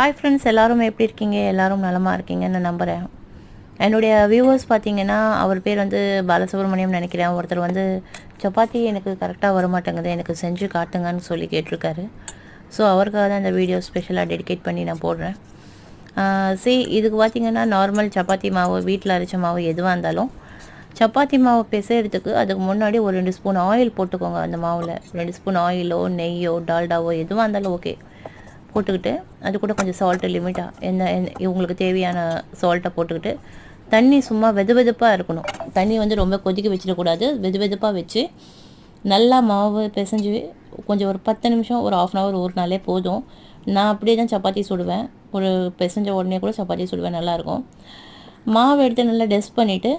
Hi friends, எல்லோரும் எப்படி இருக்கீங்க? எல்லோரும் நலமாக இருக்கீங்கன்னு நான் நம்புகிறேன். என்னுடைய வியூவர்ஸ் பார்த்தீங்கன்னா, அவர் பேர் வந்து பாலசுப்ரமணியம் நினைக்கிறேன். ஒருத்தர் வந்து சப்பாத்தி எனக்கு கரெக்டாக வரமாட்டேங்குது, எனக்கு செஞ்சு காட்டுங்கன்னு சொல்லி கேட்டிருக்காரு. ஸோ அவருக்காக தான் இந்த வீடியோ ஸ்பெஷலாக டெடிகேட் பண்ணி நான் போடுறேன். இதுக்கு பார்த்திங்கன்னா நார்மல் சப்பாத்தி மாவு, வீட்டில் அரைச்ச மாவு எதுவாக இருந்தாலும் சப்பாத்தி மாவு பிசைறதுக்கு அதுக்கு முன்னாடி ஒரு 2 ஸ்பூன் ஆயில் போட்டுக்கோங்க. அந்த மாவில் 2 ஸ்பூன் ஆயிலோ நெய்யோ டால்டாவோ எதுவாக இருந்தாலும் ஓகே போட்டுக்கிட்டு, அது கூட கொஞ்சம் சால்ட்டு லிமிட்டாக உங்களுக்கு தேவையான சால்ட்டை போட்டுக்கிட்டு, தண்ணி சும்மா வெதுப்பாக இருக்கணும். தண்ணி வந்து ரொம்ப கொதிக்க வச்சிடக்கூடாது. வெதுப்பாக வச்சு நல்லா மாவு பிசைஞ்சு கொஞ்சம் ஒரு 10 நிமிஷம் ஒரு 1/2 hour ஊறினாலே போதும். நான் அப்படியே தான் சப்பாத்தி சுடுவேன். ஒரு பிசைஞ்ச உடனே கூட சப்பாத்தி சுடுவேன், நல்லாயிருக்கும். மாவு எடுத்து நல்லா டஸ்ட் பண்ணிவிட்டு,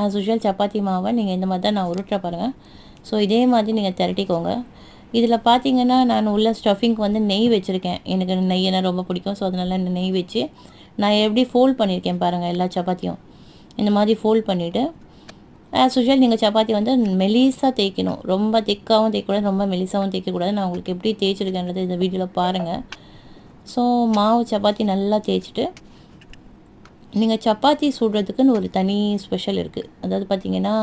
ஆஸ் யூஷுவல் சப்பாத்தி மாவை நீங்கள் இந்த மாதிரி தான் நான் உருட்டுற பாருங்கள். ஸோ இதே மாதிரி நீங்கள் திரட்டிக்கோங்க. இதில் பார்த்தீங்கன்னா நான் உள்ள ஸ்டஃபிங்க்கு வந்து நெய் வச்சுருக்கேன். எனக்கு நெய்னா ரொம்ப பிடிக்கும். ஸோ அதனால் நெய் வச்சு நான் எப்படி ஃபோல்ட் பண்ணியிருக்கேன் பாருங்கள். எல்லா சப்பாத்தியும் இந்த மாதிரி ஃபோல்ட் பண்ணிவிட்டு, ஆஸ் யூஷுவல் நீங்கள் சப்பாத்தி வந்து மெலிசாக தேய்க்கணும். ரொம்ப திக்காகவும் தேய்க்கக்கூடாது, ரொம்ப மெலிசாகவும் தேய்க்கக்கூடாது. நான் உங்களுக்கு எப்படி தேய்ச்சிருக்கேன்றது இந்த வீடியோவில் பாருங்கள். ஸோ மாவு சப்பாத்தி நல்லா தேய்ச்சிட்டு, நீங்கள் சப்பாத்தி சுடுறதுக்குன்னு ஒரு தனி ஸ்பெஷல் இருக்குது. அதாவது பார்த்திங்கன்னா,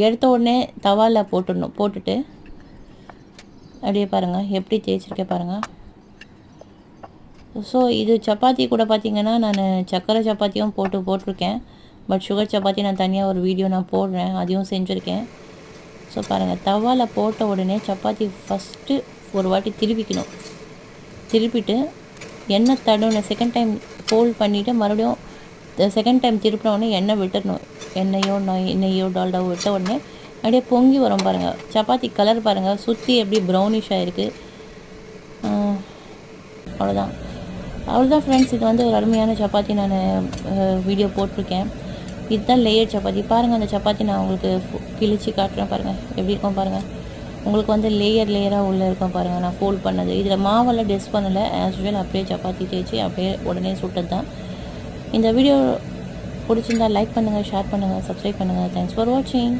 எடுத்த உடனே தவாவில் போட்டுட்டு அப்படியே பாருங்கள் எப்படி தேய்ச்சிருக்கேன் பாருங்கள். ஸோ இது சப்பாத்தி கூட பார்த்திங்கன்னா நான் சக்கரை சப்பாத்தியும் போட்டிருக்கேன். பட் சுகர் சப்பாத்தி நான் தனியாக ஒரு வீடியோ நான் போடுறேன், அதையும் செஞ்சுருக்கேன். ஸோ பாருங்கள், தவாவில் போட்ட உடனே சப்பாத்தி ஃபஸ்ட்டு ஒரு வாட்டி திருப்பிக்கணும். திருப்பிட்டு எண்ணெய் தடவுன செகண்ட் டைம் ஃபோல்ட் பண்ணிவிட்டு மறுபடியும் செகண்ட் டைம் திருப்பின உடனே எண்ணெய் விட்டுடணும். நெய்யோ டால்டாவோ விட்ட உடனே அப்படியே பொங்கி வரும் பாருங்கள். சப்பாத்தி கலர் பாருங்கள், சுற்றி எப்படி ப்ரௌனிஷாக இருக்குது. அவ்வளோதான் ஃப்ரெண்ட்ஸ். இது வந்து ஒரு அருமையான சப்பாத்தி நான் வீடியோ போட்டிருக்கேன். இதுதான் லேயர் சப்பாத்தி. பாருங்கள், அந்த சப்பாத்தி நான் உங்களுக்கு கிழிச்சு காட்டுறேன் பாருங்கள், எப்படி இருக்கும் பாருங்கள். உங்களுக்கு வந்து லேயராக உள்ளே இருக்கும் பாருங்கள். நான் ஃபோல்ட் பண்ணது இதில் மாவெல்லாம் டெஸ்ட் பண்ணலை. ஆஸ் யூஷுவல் அப்படியே சப்பாத்தி தேய்ச்சி அப்படியே உடனே சுட்டது தான். இந்த வீடியோ பிடிச்சிருந்தால் லைக் பண்ணுங்கள், ஷேர் பண்ணுங்கள், சப்ஸ்கிரைப் பண்ணுங்கள். தேங்க்ஸ் ஃபார் வாட்சிங்.